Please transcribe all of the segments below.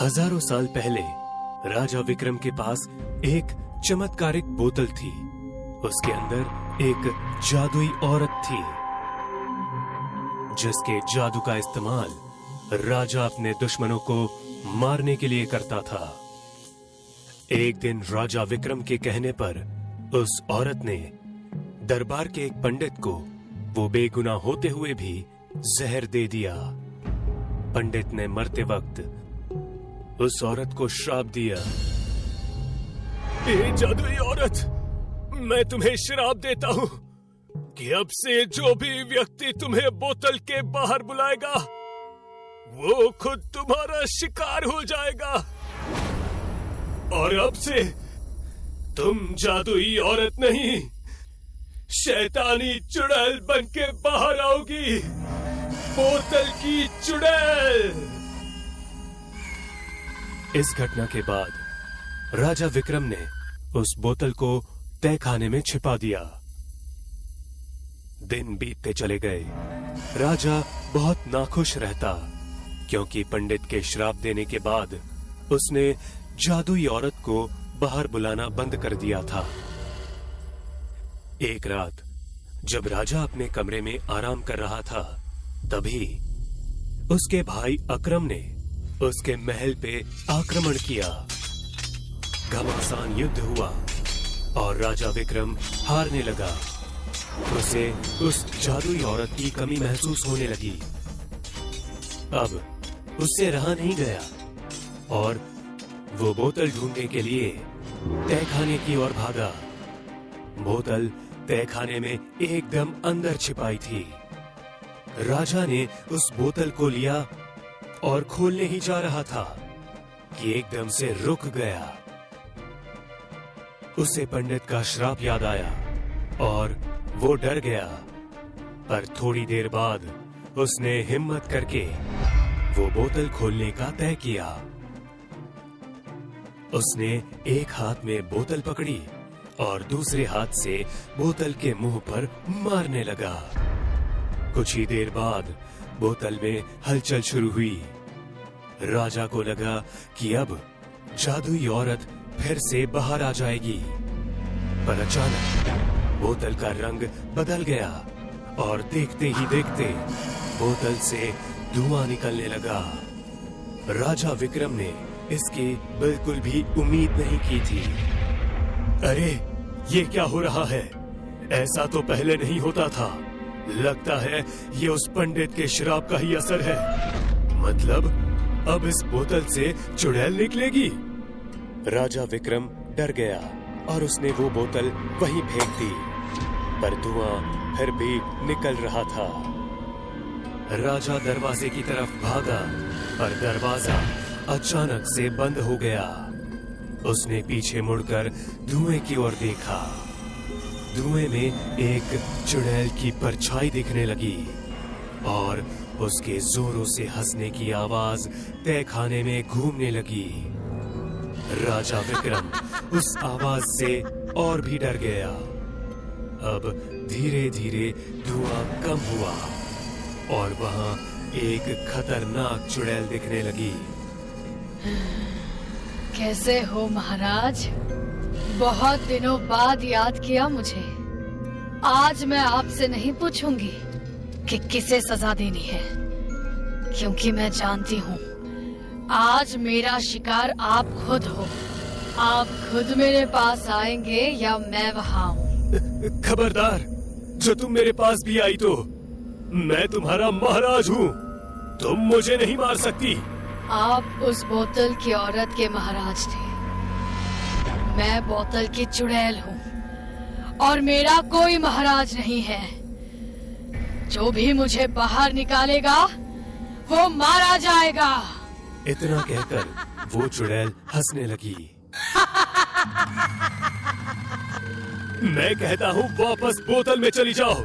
हजारों साल पहले राजा विक्रम के पास एक चमत्कारिक बोतल थी। उसके अंदर एक जादुई औरत थी जिसके जादू का इस्तेमाल राजा अपने दुश्मनों को मारने के लिए करता था। एक दिन राजा विक्रम के कहने पर उस औरत ने दरबार के एक पंडित को वो बेगुनाह होते हुए भी जहर दे दिया। पंडित ने मरते वक्त उस औरत को श्राप दिया। ए जादुई औरत, मैं तुम्हें श्राप देता हूँ कि अब से जो भी व्यक्ति तुम्हें बोतल के बाहर बुलाएगा वो खुद तुम्हारा शिकार हो जाएगा। और अब से तुम जादुई औरत नहीं, शैतानी चुड़ैल बन के बाहर आओगी, बोतल की चुड़ैल। इस घटना के बाद राजा विक्रम ने उस बोतल को तहखाने में छिपा दिया। दिन बीतते चले गए। राजा बहुत नाखुश रहता क्योंकि पंडित के श्राप देने के बाद उसने जादुई औरत को बाहर बुलाना बंद कर दिया था। एक रात जब राजा अपने कमरे में आराम कर रहा था, तभी उसके भाई अकरम ने उसके महल पे आक्रमण किया। घमासान युद्ध हुआ और राजा विक्रम हारने लगा। उसे उस जादुई औरत की कमी महसूस होने लगी। अब उससे रहा नहीं गया और वो बोतल ढूंढने के लिए तहखाने की ओर भागा। बोतल तहखाने में एकदम अंदर छिपाई थी। राजा ने उस बोतल को लिया और खोलने ही जा रहा था कि एकदम से रुक गया। उसे पंडित का श्राप याद आया और वो डर गया। पर थोड़ी देर बाद उसने हिम्मत करके वो बोतल खोलने का तय किया। उसने एक हाथ में बोतल पकड़ी और दूसरे हाथ से बोतल के मुंह पर मारने लगा। कुछ ही देर बाद बोतल में हलचल शुरू हुई। राजा को लगा कि अब जादुई औरत फिर से बाहर आ जाएगी, पर अचानक बोतल का रंग बदल गया और देखते ही देखते बोतल से धुआं निकलने लगा। राजा विक्रम ने इसकी बिल्कुल भी उम्मीद नहीं की थी। अरे, ये क्या हो रहा है? ऐसा तो पहले नहीं होता था। लगता है ये उस पंडित के श्राप का ही असर है। मतलब अब इस बोतल से चुड़ैल निकलेगी। राजा विक्रम डर गया और उसने वो बोतल वहीं फेंक दी, पर धुआं फिर भी निकल रहा था। राजा दरवाजे की तरफ भागा, पर दरवाजा अचानक से बंद हो गया। उसने पीछे मुड़कर धुएं की ओर देखा। धुएं में एक चुड़ैल की परछाई दिखने लगी और उसके जोरों से हंसने की आवाज तहखाने में घूमने लगी। राजा विक्रम उस आवाज से और भी डर गया। अब धीरे धीरे धुआं कम हुआ और वहां एक खतरनाक चुड़ैल दिखने लगी। कैसे हो महाराज? बहुत दिनों बाद याद किया मुझे। आज मैं आपसे नहीं पूछूंगी कि किसे सजा देनी है, क्योंकि मैं जानती हूँ आज मेरा शिकार आप खुद हो। आप खुद मेरे पास आएंगे या मैं वहाँ हूँ? खबरदार, जो तुम मेरे पास भी आई तो मैं तुम्हारा महाराज हूँ। तुम मुझे नहीं मार सकती। आप उस बोतल की औरत के महाराज थे। मैं बोतल की चुड़ैल हूँ और मेरा कोई महाराज नहीं है। जो भी मुझे बाहर निकालेगा वो मारा जाएगा। इतना कहकर वो चुड़ैल हंसने लगी। मैं कहता हूँ वापस बोतल में चली जाओ।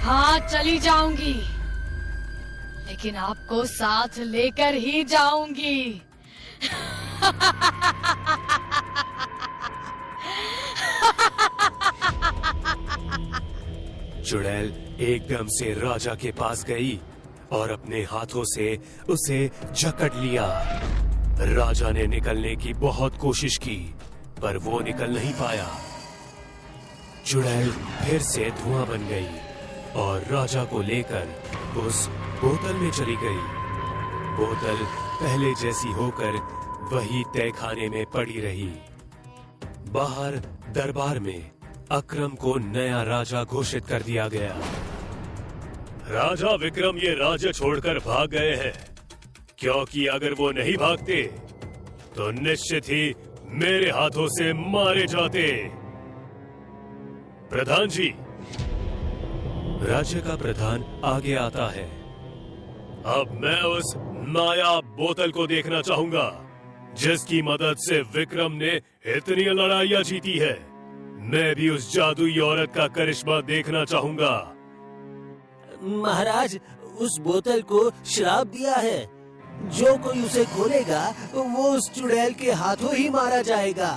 हाँ, चली जाऊंगी, लेकिन आपको साथ लेकर ही जाऊंगी। चुड़ैल एकदम से राजा के पास गई और अपने हाथों से उसे जकड़ लिया। राजा ने निकलने की बहुत कोशिश की, पर वो निकल नहीं पाया। चुड़ैल फिर से धुआं बन गई और राजा को लेकर उस बोतल में चली गई। बोतल पहले जैसी होकर वही तहखाने में पड़ी रही। बाहर दरबार में अकरम को नया राजा घोषित कर दिया गया। राजा विक्रम ये राज्य छोड़कर भाग गए हैं, क्योंकि अगर वो नहीं भागते तो निश्चित ही मेरे हाथों से मारे जाते। प्रधान जी, राज्य का प्रधान आगे आता है। अब मैं उस नायाब बोतल को देखना चाहूंगा, जिसकी मदद से विक्रम ने इतनी लड़ाइयां जीती है। मैं भी उस जादुई औरत का करिश्मा देखना चाहूंगा। महाराज, उस बोतल को श्राप दिया है। जो कोई उसे खोलेगा वो उस चुड़ैल के हाथों ही मारा जाएगा।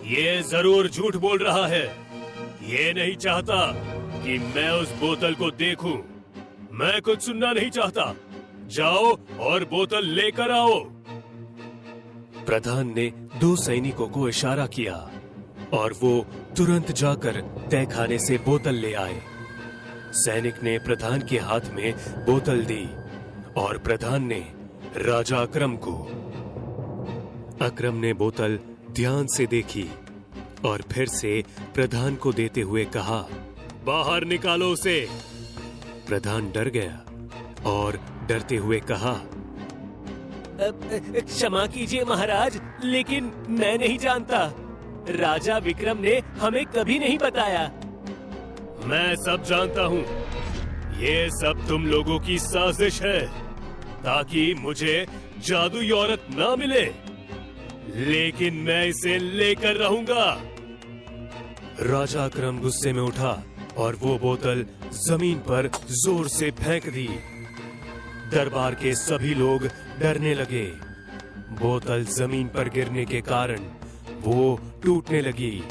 ये जरूर झूठ बोल रहा है। ये नहीं चाहता कि मैं उस बोतल को देखूं। मैं कुछ सुनना नहीं चाहता। जाओ और बोतल लेकर आओ। प्रधान ने 2 सैनिकों को इशारा किया और वो तुरंत जाकर तहखाने से बोतल ले आए। सैनिक ने प्रधान के हाथ में बोतल दी और प्रधान ने राजा अकरम को। अकरम ने बोतल ध्यान से देखी और फिर से प्रधान को देते हुए कहा, बाहर निकालो उसे। प्रधान डर गया और डरते हुए कहा, क्षमा कीजिए महाराज, लेकिन मैं नहीं जानता। राजा विक्रम ने हमें कभी नहीं बताया। मैं सब जानता हूँ। ये सब तुम लोगों की साजिश है ताकि मुझे जादुई औरत ना मिले, लेकिन मैं इसे लेकर रहूंगा। राजा अकरम गुस्से में उठा और वो बोतल जमीन पर जोर से फेंक दी। दरबार के सभी लोग डरने लगे। बोतल जमीन पर गिरने के कारण वो टूटने लगी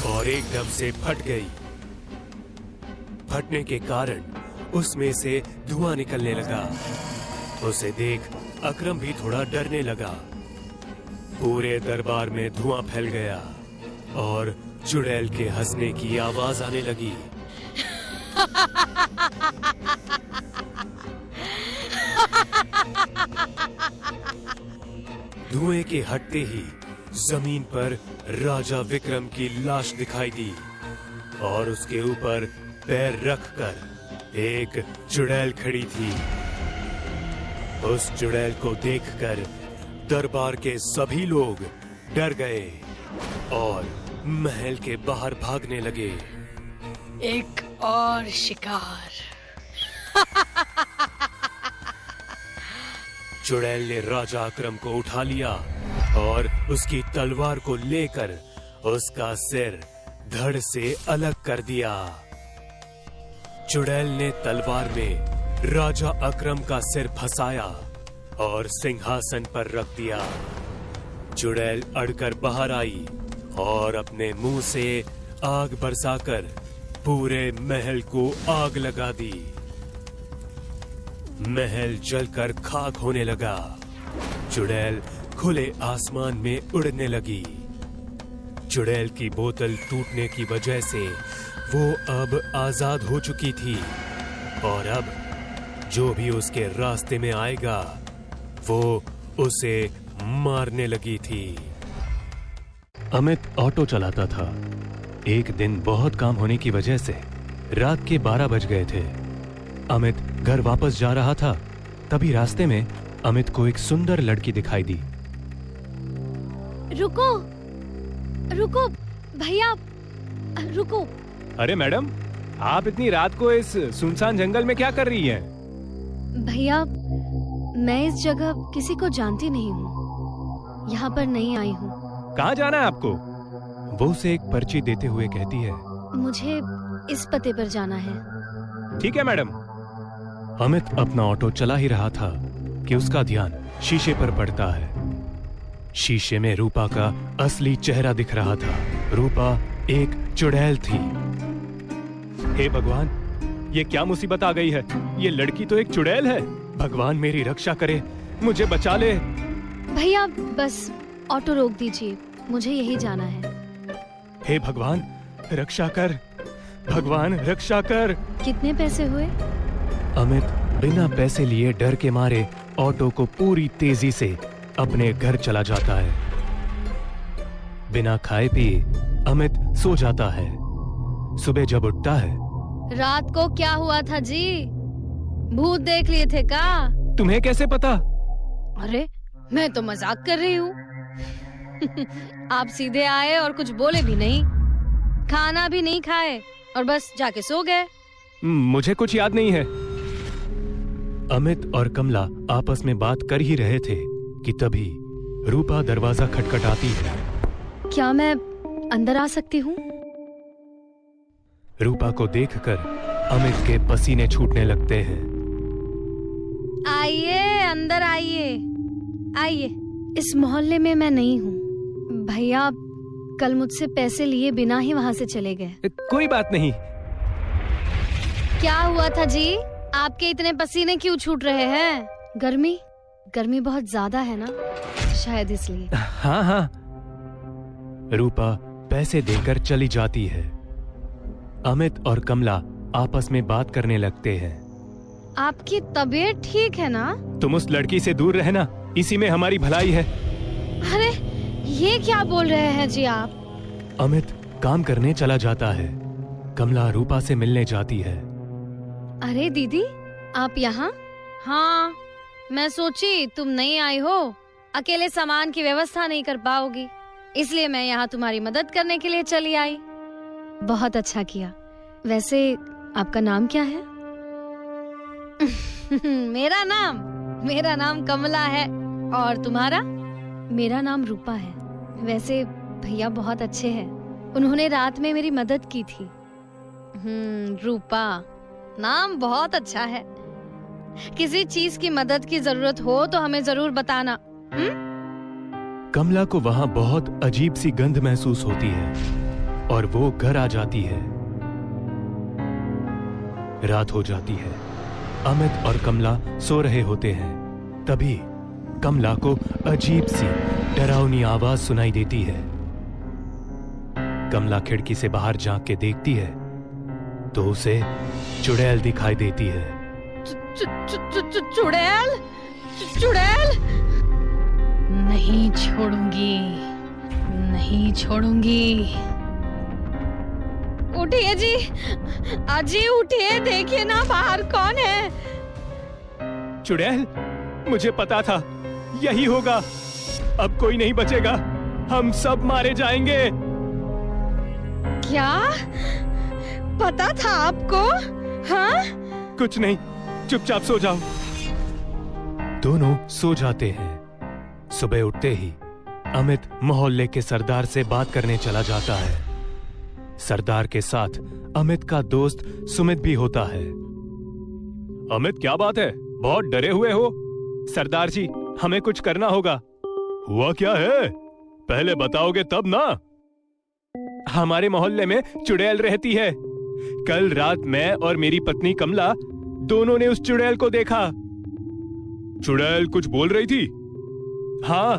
और एकदम से फट गई। फटने के कारण उसमें से धुआं निकलने लगा। उसे देख अकरम भी थोड़ा डरने लगा। पूरे दरबार में धुआं फैल गया और चुड़ैल के हंसने की आवाज आने लगी। धुएं के हटते ही जमीन पर राजा विक्रम की लाश दिखाई दी और उसके ऊपर पैर रखकर एक चुड़ैल खड़ी थी। उस चुड़ैल को देखकर दरबार के सभी लोग डर गए और महल के बाहर भागने लगे। एक और शिकार। चुड़ैल ने राजा अकरम को उठा लिया और उसकी तलवार को लेकर उसका सिर धड़ से अलग कर दिया। चुड़ैल ने तलवार में राजा अकरम का सिर फंसाया और सिंहासन पर रख दिया। चुड़ैल अड़कर बाहर आई और अपने मुंह से आग बरसाकर पूरे महल को आग लगा दी। महल जलकर खाक होने लगा। चुड़ैल खुले आसमान में उड़ने लगी। चुड़ैल की बोतल टूटने की वजह से वो अब आजाद हो चुकी थी और अब जो भी उसके रास्ते में आएगा वो उसे मारने लगी थी। अमित ऑटो चलाता था। एक दिन बहुत काम होने की वजह से रात के 12 बज गए थे। अमित घर वापस जा रहा था, तभी रास्ते में अमित को एक सुंदर लड़की दिखाई दी। रुको, रुको भैया, रुको। अरे मैडम, आप इतनी रात को इस सुनसान जंगल में क्या कर रही हैं? भैया, मैं इस जगह किसी को जानती नहीं हूँ। यहाँ पर नहीं आई हूँ। कहाँ जाना है आपको? वो उसे एक पर्ची देते हुए कहती है, मुझे इस पते पर जाना है। ठीक है मैडम। अमित अपना ऑटो चला ही रहा था कि उसका ध्यान शीशे पर पड़ता है। शीशे में रूपा का असली चेहरा दिख रहा था। रूपा एक चुड़ैल थी। हे भगवान, ये क्या मुसीबत आ गई है? ये लड़की तो एक चुड़ैल है। भगवान मेरी रक्षा करे, मुझे बचा ले। भैया बस ऑटो रोक दीजिए, मुझे यही जाना है। हे भगवान रक्षा कर, भगवान रक्षा कर। कितने पैसे हुए? अमित बिना पैसे लिए डर के मारे ऑटो को पूरी तेजी से अपने घर चला जाता है। बिना खाए पिए अमित सो जाता है। सुबह जब उठता है, रात को क्या हुआ था जी? भूत देख लिए थे का? तुम्हें कैसे पता? अरे मैं तो मजाक कर रही हूँ। आप सीधे आए और कुछ बोले भी नहीं, खाना भी नहीं खाए और बस जाके सो गए। मुझे कुछ याद नहीं है। अमित और कमला आपस में बात कर ही रहे थे कि तभी रूपा दरवाजा खटखटाती है। क्या मैं अंदर आ सकती हूँ? रूपा को देखकर अमित के पसीने छूटने लगते हैं। आइए अंदर आइए, आइए। इस मोहल्ले में मैं नहीं हूँ। भैया कल मुझसे पैसे लिए बिना ही वहाँ से चले गए। कोई बात नहीं। क्या हुआ था जी? आपके इतने पसीने क्यों छूट रहे हैं? गर्मी बहुत ज्यादा है ना, शायद इसलिए। हाँ हाँ। रूपा पैसे देकर चली जाती है। अमित और कमला आपस में बात करने लगते हैं। आपकी तबीयत ठीक है ना? तुम उस लड़की से दूर रहना, इसी में हमारी भलाई है। अरे ये क्या बोल रहे हैं जी आप? अमित काम करने चला जाता है। कमला रूपा से मिलने जाती है। अरे दीदी आप यहाँ? हाँ, मैं सोची तुम नहीं आई हो, अकेले सामान की व्यवस्था नहीं कर पाओगी, इसलिए मैं यहाँ तुम्हारी मदद करने के लिए चली आई। बहुत अच्छा किया। वैसे आपका नाम क्या है? मेरा नाम कमला है। और तुम्हारा? मेरा नाम रूपा है। वैसे भैया बहुत अच्छे हैं, उन्होंने रात में मेरी मदद की थी। रूपा नाम बहुत अच्छा है। किसी चीज की मदद की जरूरत हो तो हमें जरूर बताना। कमला को वहां बहुत अजीब सी गंध महसूस होती है और वो घर आ जाती है। रात हो जाती है। अमित और कमला सो रहे होते हैं। तभी कमला को अजीब सी डरावनी आवाज सुनाई देती है। कमला खिड़की से बाहर झांक के देखती है तो उसे चुड़ैल दिखाई देती है। चुड़ैल? नहीं छोड़ूंगी, नहीं छोड़ूंगी। उठिए जी, अजी उठिए, देखिए ना बाहर कौन है। चुड़ैल, मुझे पता था यही होगा। अब कोई नहीं बचेगा, हम सब मारे जाएंगे। क्या पता था आपको? हाँ? कुछ नहीं, चुपचाप सो जाओ। दोनों सो जाते हैं। सुबह उठते ही अमित मोहल्ले के सरदार से बात करने चला जाता है। सरदार के साथ अमित का दोस्त सुमित भी होता है। अमित क्या बात है, बहुत डरे हुए हो? सरदार जी, हमें कुछ करना होगा। हुआ क्या है, पहले बताओगे तब ना। हमारे मोहल्ले में चुड़ैल रहती है। कल रात मैं और मेरी पत्नी कमला दोनों ने उस चुड़ैल को देखा। चुड़ैल कुछ बोल रही थी? हाँ,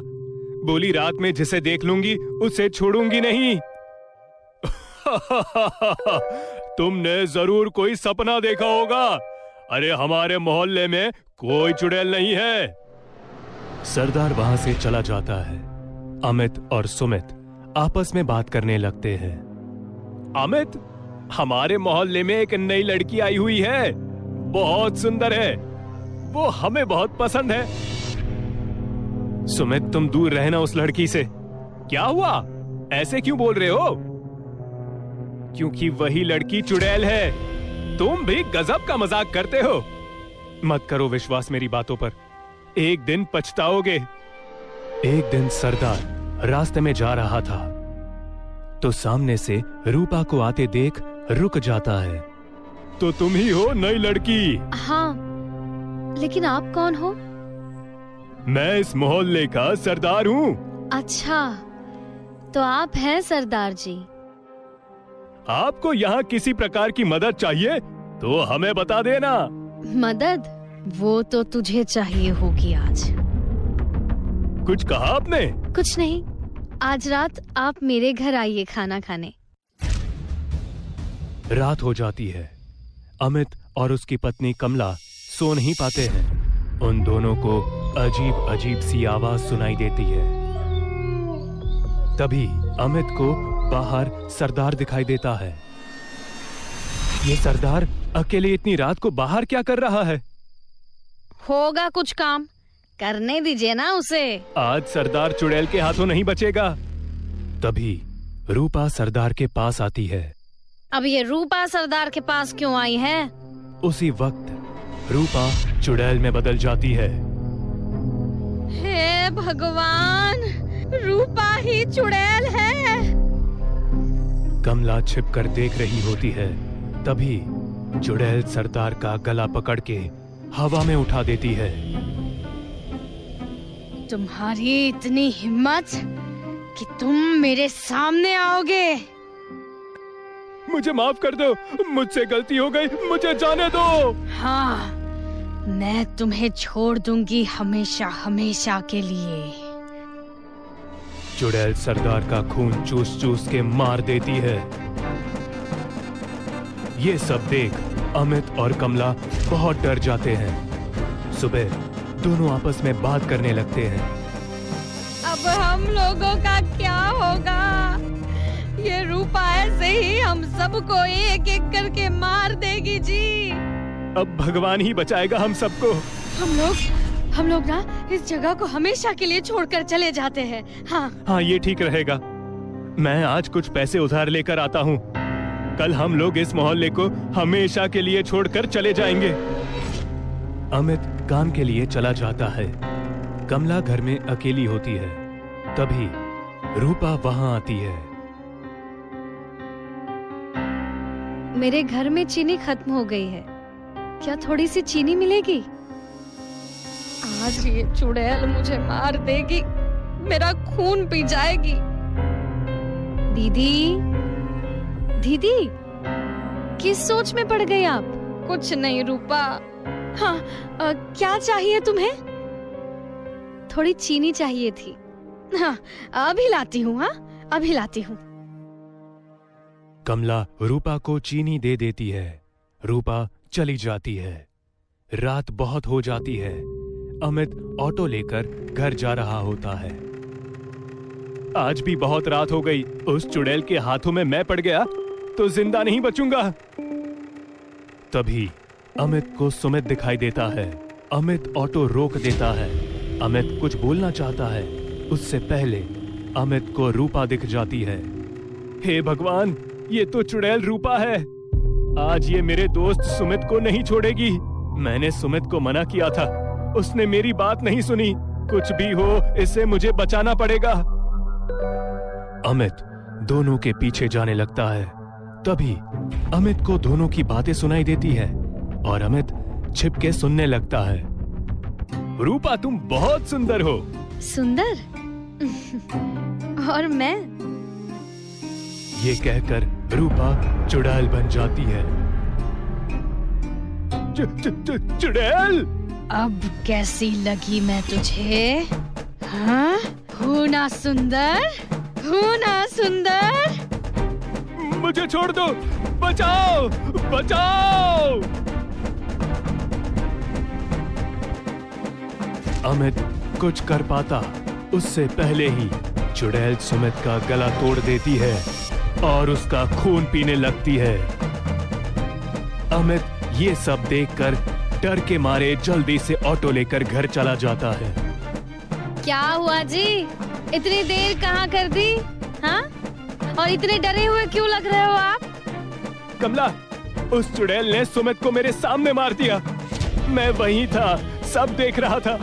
बोली रात में जिसे देख लूंगी उसे छोड़ूंगी नहीं। तुमने जरूर कोई सपना देखा होगा। अरे हमारे मोहल्ले में कोई चुड़ैल नहीं है। सरदार वहां से चला जाता है। अमित और सुमित आपस में बात करने लगते हैं। अमित, हमारे मोहल्ले में एक नई लड़की आई हुई है, बहुत सुंदर है, वो हमें बहुत पसंद है। सुमित, तुम दूर रहना उस लड़की से। क्या हुआ, ऐसे क्यों बोल रहे हो? क्योंकि वही लड़की चुड़ैल है। तुम भी गजब का मजाक करते हो। मत करो विश्वास मेरी बातों पर, एक दिन पछताओगे। एक दिन सरदार रास्ते में जा रहा था तो सामने से रूपा को आते देख रुक जाता है। तो तुम ही हो नई लड़की? हाँ, लेकिन आप कौन हो? मैं इस मोहल्ले का सरदार हूँ। अच्छा, तो आप हैं सरदार जी। आपको यहाँ किसी प्रकार की मदद चाहिए तो हमें बता देना। मदद? वो तो तुझे चाहिए होगी आज। कुछ कहा आपने? कुछ नहीं, आज रात आप मेरे घर आइए खाना खाने। रात हो जाती है। अमित और उसकी पत्नी कमला सो नहीं पाते हैं। उन दोनों को अजीब अजीब सी आवाज सुनाई देती है। तभी अमित को बाहर सरदार दिखाई देता है। ये सरदार अकेले इतनी रात को बाहर क्या कर रहा है? होगा कुछ काम, करने दीजिए ना उसे। आज सरदार चुड़ैल के हाथों नहीं बचेगा। तभी रूपा सरदार के पास आती है। अब ये रूपा सरदार के पास क्यों आई है? उसी वक्त रूपा चुड़ैल में बदल जाती है। हे भगवान, रूपा ही चुड़ैल है। कमला छिपकर देख रही होती है। तभी चुड़ैल सरदार का गला पकड़ के हवा में उठा देती है। तुम्हारी इतनी हिम्मत कि तुम मेरे सामने आओगे? मुझे माफ कर दो, मुझसे गलती हो गई, मुझे जाने दो। हाँ, मैं तुम्हें छोड़ दूंगी हमेशा हमेशा के लिए। चुड़ैल सरदार का खून चूस चूस के मार देती है। ये सब देख अमित और कमला बहुत डर जाते हैं। सुबह दोनों आपस में बात करने लगते हैं। अब हम लोगों का क्या होगा? ये रूपा ऐसे ही हम सबको एक एक करके मार देगी जी। अब भगवान ही बचाएगा हम सबको। हम लोग ना इस जगह को हमेशा के लिए छोड़कर चले जाते हैं। हाँ, ये ठीक रहेगा। मैं आज कुछ पैसे उधार लेकर आता हूँ। कल हम लोग इस मोहल्ले को हमेशा के लिए छोड़कर चले जाएंगे। अमित काम के लिए चला जाता है। कमला घर में अकेली होती है। तभी रूपा वहाँ आती है। मेरे घर में चीनी खत्म हो गई है, क्या थोड़ी सी चीनी मिलेगी? आज ये चुड़ैल मुझे मार देगी, मेरा खून पी जाएगी। दीदी, दीदी, किस सोच में पड़ गई आप? कुछ नहीं रूपा। हाँ, क्या चाहिए तुम्हें? थोड़ी चीनी चाहिए थी। हाँ, अभी लाती हूँ। हाँ, अभी लाती हूँ। कमला रूपा को चीनी दे देती है। रूपा चली जाती है। रात बहुत हो जाती है। अमित ऑटो लेकर घर जा रहा होता है। आज भी बहुत रात हो गई। उस चुड़ैल के हाथों में मैं पड़ गया तो जिंदा नहीं बचूंगा। तभी अमित को सुमित दिखाई देता है। अमित ऑटो रोक देता है। अमित कुछ बोलना चाहता है, उससे पहले अमित को रूपा दिख जाती है। हे भगवान, ये तो चुड़ैल रूपा है। आज ये मेरे दोस्त सुमित को नहीं छोड़ेगी। मैंने सुमित को मना किया था, उसने मेरी बात नहीं सुनी। कुछ भी हो, इसे मुझे बचाना पड़ेगा। अमित दोनों के पीछे जाने लगता है। तभी अमित को दोनों की बातें सुनाई देती है और अमित छिपके सुनने लगता है। रूपा, तुम बहुत सुंदर हो। सुंदर? और मैं? ये कहकर रूपा चुड़ैल बन जाती है। चुड़ैल! अब कैसी लगी मैं तुझे? हाँ? हूँ ना सुंदर? हूँ ना सुंदर? मुझे छोड़ दो, बचाओ, बचाओ! अमित कुछ कर पाता उससे पहले ही चुड़ैल सुमित का गला तोड़ देती है और उसका खून पीने लगती है। अमित ये सब देखकर डर के मारे जल्दी से ऑटो लेकर घर चला जाता है। क्या हुआ जी? इतनी देर कहाँ कर दी? हाँ? और इतने डरे हुए क्यों लग रहे हो आप? कमला, उस चुड़ैल ने सुमित को मेरे सामने मार दिया। मैं वहीं था, सब देख रहा था,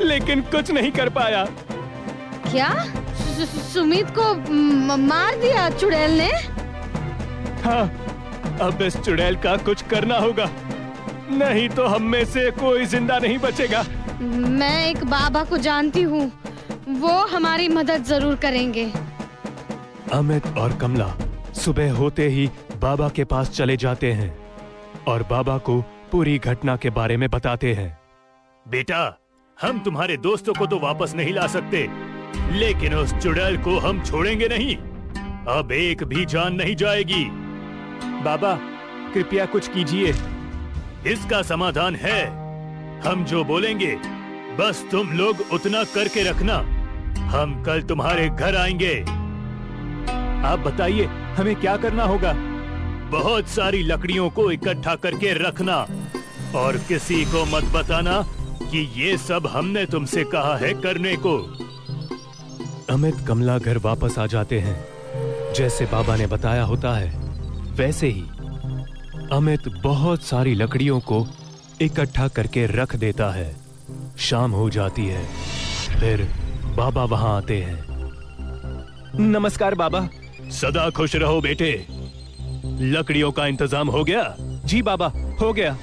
लेकिन कुछ नहीं कर पाया। क्या? सुमित को मार दिया चुड़ैल ने? हाँ, अब इस चुड़ैल का कुछ करना होगा, नहीं तो हम में से कोई जिंदा नहीं बचेगा। मैं एक बाबा को जानती हूँ, वो हमारी मदद जरूर करेंगे। अमित और कमला सुबह होते ही बाबा के पास चले जाते हैं और बाबा को पूरी घटना के बारे में बताते हैं। बेटा, हम तुम्हारे दोस्तों को तो वापस नहीं ला सकते, लेकिन उस चुड़ैल को हम छोड़ेंगे नहीं। अब एक भी जान नहीं जाएगी। बाबा कृपया कुछ कीजिए। इसका समाधान है, हम जो बोलेंगे बस तुम लोग उतना करके रखना। हम कल तुम्हारे घर आएंगे। आप बताइए हमें क्या करना होगा? बहुत सारी लकड़ियों को इकट्ठा करके रखना और किसी को मत बताना कि ये सब हमने तुमसे कहा है करने को। अमित कमला घर वापस आ जाते हैं। जैसे बाबा ने बताया होता है वैसे ही अमित बहुत सारी लकड़ियों को इकट्ठा करके रख देता है। शाम हो जाती है, फिर बाबा वहां आते हैं। नमस्कार बाबा। सदा खुश रहो बेटे। लकड़ियों का इंतजाम हो गया? जी बाबा, हो गया।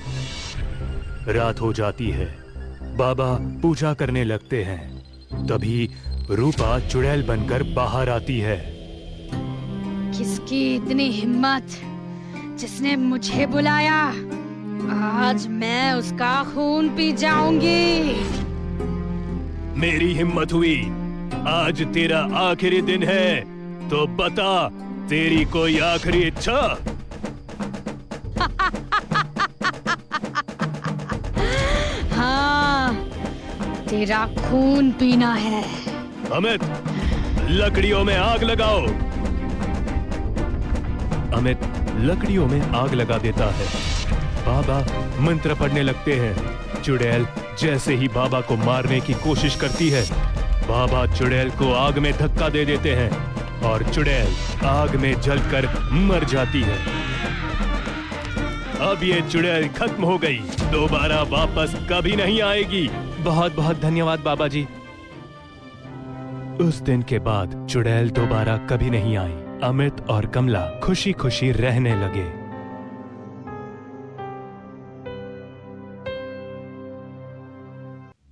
रात हो जाती है, बाबा पूजा करने लगते हैं। तभी रूपा चुड़ैल बनकर बाहर आती है। किसकी इतनी हिम्मत, जिसने मुझे बुलाया? आज मैं उसका खून पी जाऊंगी। मेरी हिम्मत हुई। आज तेरा आखिरी दिन है, तो बता तेरी कोई आखिरी इच्छा? हाँ, तेरा खून पीना है। अमित, लकड़ियों में आग लगाओ। अमित लकड़ियों में आग लगा देता है। बाबा मंत्र पढ़ने लगते हैं। चुड़ैल जैसे ही बाबा को मारने की कोशिश करती है, बाबा चुड़ैल को आग में धक्का दे देते हैं और चुड़ैल आग में जलकर मर जाती है। अब ये चुड़ैल खत्म हो गई, दोबारा वापस कभी नहीं आएगी। बहुत बहुत धन्यवाद बाबा जी। उस दिन के बाद चुड़ैल दोबारा कभी नहीं आई। अमित और कमला खुशी खुशी रहने लगे।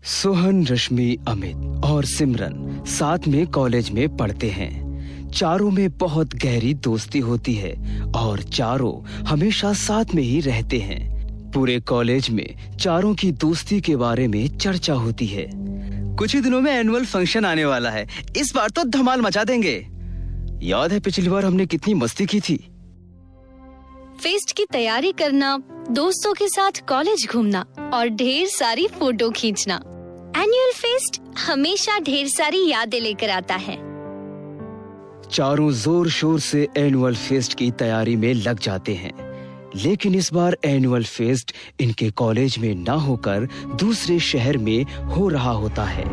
सोहन, रश्मि, अमित और सिमरन साथ में कॉलेज में पढ़ते हैं। चारों में बहुत गहरी दोस्ती होती है और चारों हमेशा साथ में ही रहते हैं। पूरे कॉलेज में चारों की दोस्ती के बारे में चर्चा होती है। कुछ ही दिनों में एनुअल फंक्शन आने वाला है। इस बार तो धमाल मचा देंगे। याद है पिछली बार हमने कितनी मस्ती की थी? फेस्ट की तैयारी करना, दोस्तों के साथ कॉलेज घूमना और ढेर सारी फोटो खींचना। एनुअल फेस्ट हमेशा ढेर सारी यादें लेकर आता है। चारों जोर शोर से एनुअल फेस्ट की तैयारी में लग जाते हैं, लेकिन इस बार एनुअल फेस्ट इनके कॉलेज में ना होकर दूसरे शहर में हो रहा होता है,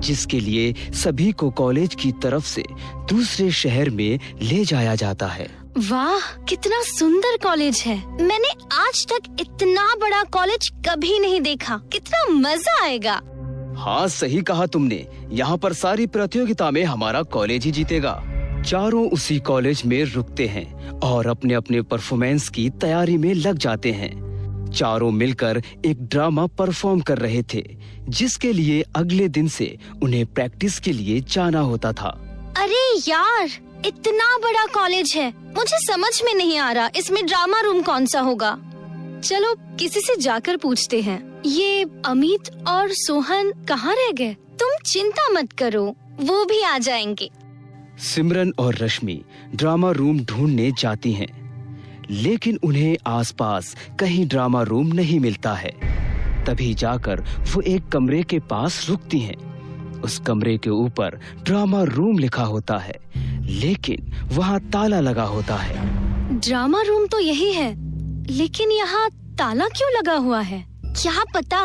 जिसके लिए सभी को कॉलेज की तरफ से दूसरे शहर में ले जाया जाता है। वाह, कितना सुंदर कॉलेज है। मैंने आज तक इतना बड़ा कॉलेज कभी नहीं देखा। कितना मजा आएगा। हाँ, सही कहा तुमने। यहाँ पर सारी प्रतियोगिता में हमारा कॉलेज ही जीतेगा। चारों उसी कॉलेज में रुकते हैं और अपने अपने परफॉर्मेंस की तैयारी में लग जाते हैं। चारों मिलकर एक ड्रामा परफॉर्म कर रहे थे, जिसके लिए अगले दिन से उन्हें प्रैक्टिस के लिए जाना होता था। अरे यार, इतना बड़ा कॉलेज है, मुझे समझ में नहीं आ रहा इसमें ड्रामा रूम कौन सा होगा। चलो किसी से जाकर पूछते हैं। ये अमित और सोहन कहाँ रह गए? तुम चिंता मत करो, वो भी आ जाएंगे। सिमरन और रश्मि ड्रामा रूम ढूंढने जाती हैं, लेकिन उन्हें आसपास कहीं ड्रामा रूम नहीं मिलता है। तभी जाकर वो एक कमरे के पास रुकती हैं। उस कमरे के ऊपर ड्रामा रूम लिखा होता है, लेकिन वहाँ ताला लगा होता है। ड्रामा रूम तो यही है, लेकिन यहाँ ताला क्यों लगा हुआ है? क्या पता।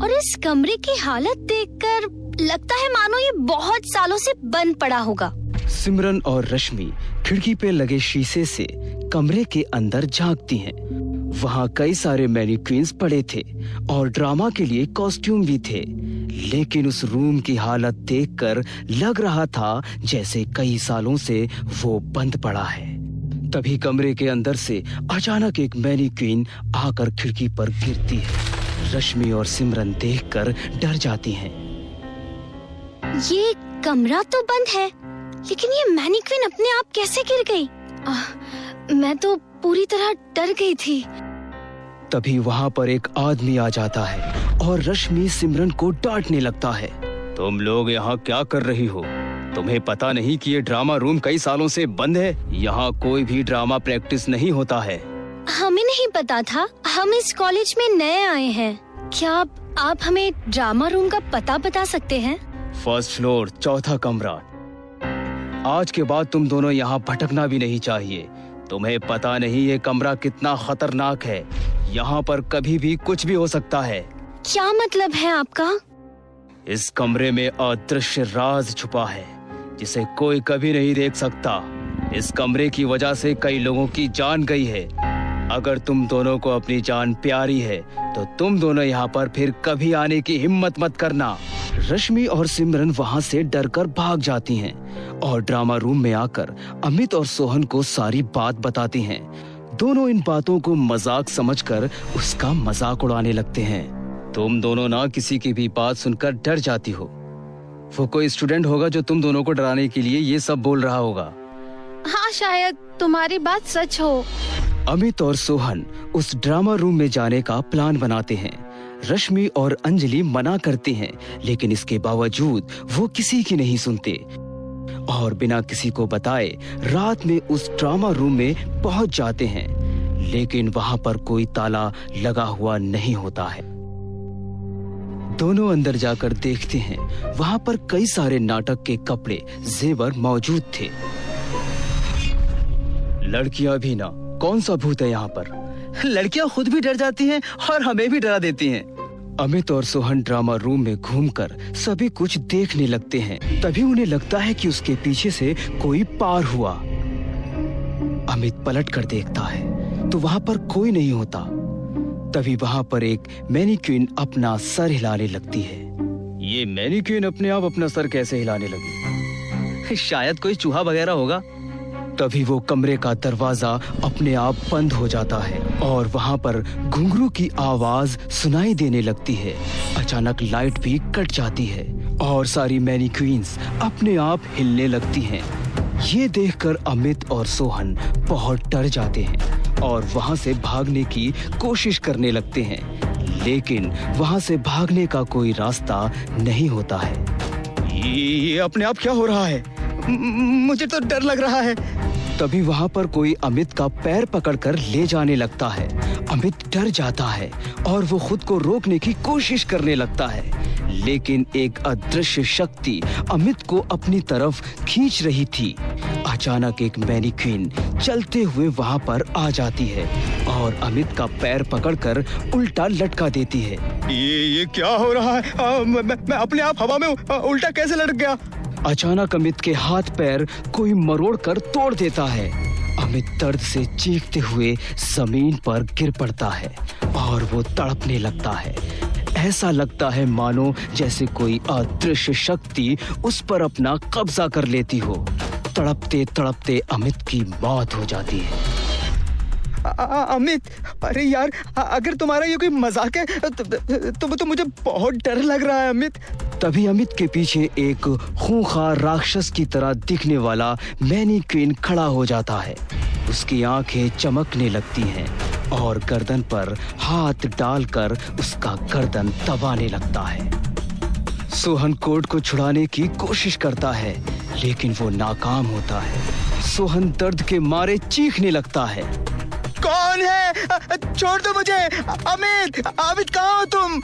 और इस कमरे की हालत देखकर लगता है मानो ये बहुत सालों से बंद पड़ा होगा। सिमरन और रश्मि खिड़की पे लगे शीशे से कमरे के अंदर झांकती हैं। वहाँ कई सारे मैनिक्विन्स पड़े थे और ड्रामा के लिए कॉस्ट्यूम भी थे, लेकिन उस रूम की हालत देखकर लग रहा था जैसे कई सालों से वो बंद पड़ा है। तभी कमरे के अंदर से अचानक एक मैनिक्विन आकर खिड़की पर गिरती है। रश्मि और सिमरन देखकर डर जाती हैं। ये कमरा तो बंद है, लेकिन ये मैनिक्विन अपने आप कैसे गिर गई? मैं तो पूरी तरह डर गई थी। तभी वहाँ पर एक आदमी आ जाता है और रश्मि सिमरन को डांटने लगता है। तुम लोग यहाँ क्या कर रही हो? तुम्हें पता नहीं कि ये ड्रामा रूम कई सालों से बंद है? यहाँ कोई भी ड्रामा प्रैक्टिस नहीं होता है। हमें नहीं पता था, हम इस कॉलेज में नए आए हैं। क्या आप हमें ड्रामा रूम का पता बता सकते हैं? फर्स्ट फ्लोर, चौथा कमरा। आज के बाद तुम दोनों यहाँ भटकना भी नहीं चाहिए। तुम्हें पता नहीं ये कमरा कितना खतरनाक है। यहाँ पर कभी भी कुछ भी हो सकता है। क्या मतलब है आपका? इस कमरे में अदृश्य राज छुपा है जिसे कोई कभी नहीं देख सकता। इस कमरे की वजह से कई लोगों की जान गई है। अगर तुम दोनों को अपनी जान प्यारी है तो तुम दोनों यहाँ पर फिर कभी आने की हिम्मत मत करना। रश्मि और सिमरन वहाँ से डरकर भाग जाती हैं और ड्रामा रूम में आकर अमित और सोहन को सारी बात बताती हैं। दोनों इन बातों को मजाक समझकर उसका मजाक उड़ाने लगते हैं। तुम दोनों ना किसी की भी बात सुनकर डर जाती हो। वो कोई स्टूडेंट होगा जो तुम दोनों को डराने के लिए ये सब बोल रहा होगा। हाँ, शायद तुम्हारी बात सच हो। अमित और सोहन उस ड्रामा रूम में जाने का प्लान बनाते हैं। रश्मि और अंजलि मना करते हैं, लेकिन इसके बावजूद वो किसी की नहीं सुनते और बिना किसी को बताए रात में उस ड्रामा रूम में पहुंच जाते हैं। लेकिन वहां पर कोई ताला लगा हुआ नहीं होता है। दोनों अंदर जाकर देखते हैं, वहां पर कई सारे नाटक के कपड़े, जेवर मौजूद थे। लड़कियां भी ना, कौन सा भूत है यहाँ पर? लड़कियां खुद भी डर जाती हैं और हमें भी डरा देती हैं। अमित और सोहन ड्रामा रूम में घूमकर सभी कुछ देखने लगते हैं। तभी उन्हें लगता है कि उसके पीछे से कोई पार हुआ। अमित पलट कर देखता है तो वहां पर कोई नहीं होता। तभी वहां पर एक मैनीक्वीन अपना सर हिलाने लगती है। ये मैनीक्वीन अपने आप अपना सर कैसे हिलाने लगी? शायद कोई चूहा वगैरह होगा। तभी वो कमरे का दरवाजा अपने आप बंद हो जाता है और वहां पर घुंघरू की आवाज सुनाई देने लगती है। अचानक लाइट भी कट जाती है और सारी मैनीक्वींस अपने आप हिलने लगती हैं। ये देखकर अमित और सोहन बहुत डर जाते हैं और वहां से भागने की कोशिश करने लगते हैं, लेकिन वहां से भागने का कोई रास्ता नहीं होता है। ये अपने आप क्या हो रहा है? मुझे तो डर लग रहा है। तभी वहां पर कोई अमित का पैर पकड़कर ले जाने लगता है। अमित डर जाता है और वो खुद को रोकने की कोशिश करने लगता है, लेकिन एक अदृश्य शक्ति अमित को अपनी तरफ खींच रही थी। अचानक एक मैनीक्वीन चलते हुए वहां पर आ जाती है और अमित का पैर पकड़कर उल्टा लटका देती है। ये क्या हो रहा है? मैं अपने आप हवा में उल्टा कैसे लटक गया? अचानक अमित के हाथ पैर कोई मरोड़ कर तोड़ देता है। अमित दर्द से चीखते हुए जमीन पर गिर पड़ता है और वो तड़पने लगता है। ऐसा लगता है मानो जैसे कोई अदृश्य शक्ति उस पर अपना कब्जा कर लेती हो। तड़पते तड़पते अमित की मौत हो जाती है। अमित, अरे यार, अगर तुम्हारा ये कोई मजाक है तो मुझे बहुत डर लग रहा है अमित। तभी अमित के पीछे एक खूंखार राक्षस की तरह दिखने वाला मैनीक्वीन खड़ा हो जाता है। उसकी आंखें चमकने लगती हैं और गर्दन पर हाथ डालकर उसका गर्दन दबाने लगता है। सोहन कोट को छुड़ाने की कोशिश करता है, लेकिन वो नाकाम होता है। सोहन दर्द के मारे चीखने लगता है। कौन है? छोड़ दो मुझे। अमित, अमित कहाँ हो तुम?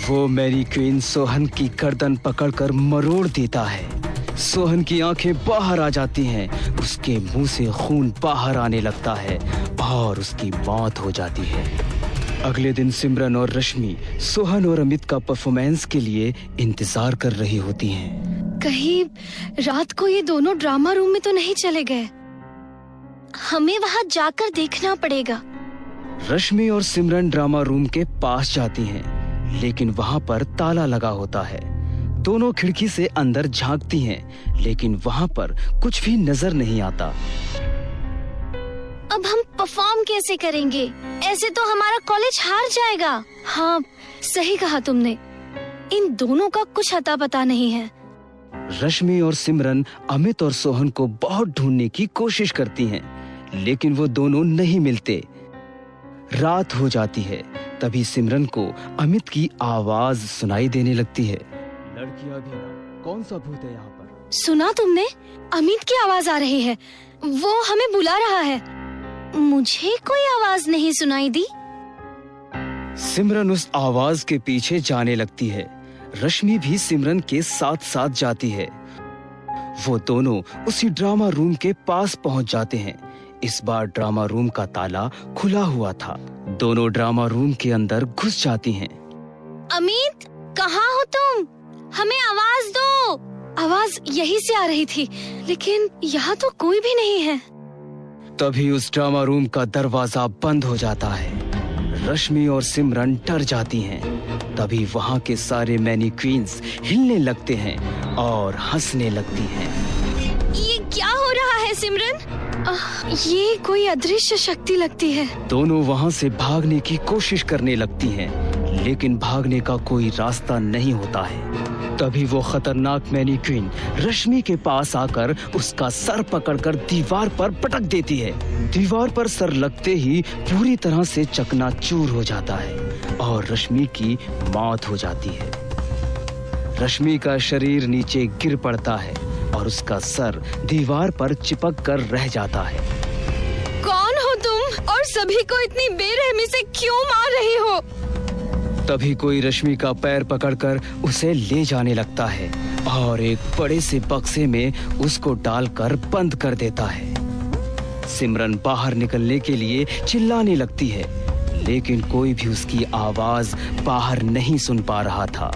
वो मैनीक्वीन सोहन की गर्दन पकड़कर मरोड़ देता है। सोहन की आंखें बाहर आ जाती हैं, उसके मुंह से खून बाहर आने लगता है और उसकी मौत हो जाती है। अगले दिन सिमरन और रश्मि सोहन और अमित का परफॉर्मेंस के लिए इंतजार कर रही होती हैं। कहीं रात को ये दोनों ड्रामा रूम में तो नहीं चले गए? हमें वहाँ जाकर देखना पड़ेगा। रश्मि और सिमरन ड्रामा रूम के पास जाती हैं, लेकिन वहाँ पर ताला लगा होता है। दोनों खिड़की से अंदर झांकती हैं, लेकिन वहाँ पर कुछ भी नजर नहीं आता। अब हम परफॉर्म कैसे करेंगे? ऐसे तो हमारा कॉलेज हार जाएगा। हाँ, सही कहा तुमने। इन दोनों का कुछ अता पता नहीं है। रश्मि और सिमरन अमित और सोहन को बहुत ढूंढने की कोशिश करती हैं, लेकिन वो दोनों नहीं मिलते। रात हो जाती है तभी सिमरन को अमित की आवाज सुनाई देने लगती है। लड़कियां भी ना, कौन सा भूत है यहाँ पर? सुना तुमने? अमित की आवाज आ रही है। वो हमें बुला रहा है। मुझे कोई आवाज नहीं सुनाई दी। सिमरन उस आवाज के पीछे जाने लगती है। रश्मि भी सिमरन के साथ साथ जाती है। वो दोनों उसी ड्रामा रूम के पास पहुंच जाते हैं। इस बार ड्रामा रूम का ताला खुला हुआ था। दोनों ड्रामा रूम के अंदर घुस जाती हैं। अमित, कहाँ हो तुम? हमें आवाज दो। आवाज यहीं से आ रही थी, लेकिन यहाँ तो कोई भी नहीं है। तभी उस ड्रामा रूम का दरवाजा बंद हो जाता है। रश्मि और सिमरन डर जाती हैं। तभी वहाँ के सारे मैनीक्वींस हिलने लगते हैं और हंसने लगती हैं। ये क्या हो रहा है सिमरन? ये कोई अदृश्य शक्ति लगती है। दोनों वहाँ से भागने की कोशिश करने लगती हैं, लेकिन भागने का कोई रास्ता नहीं होता है। तभी वो खतरनाक मैनीक्वीन रश्मि के पास आकर उसका सर पकड़कर दीवार पर पटक देती है। दीवार पर सर लगते ही पूरी तरह से चकनाचूर हो जाता है और रश्मि की मौत हो जाती है। रश्मि का शरीर नीचे गिर पड़ता है और उसका सर दीवार पर चिपक कर रह जाता है। कौन हो तुम और सभी को इतनी बेरहमी से क्यों मार रही हो? तभी कोई रश्मि का पैर पकड़कर उसे ले जाने लगता है और एक बड़े से बक्से में उसको डालकर बंद कर देता है। सिमरन बाहर निकलने के लिए चिल्लाने लगती है, लेकिन कोई भी उसकी आवाज बाहर नहीं सुन पा रहा था।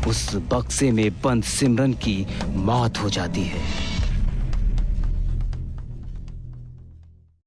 उस बक्से में बंद सिमरन की मौत हो जाती है।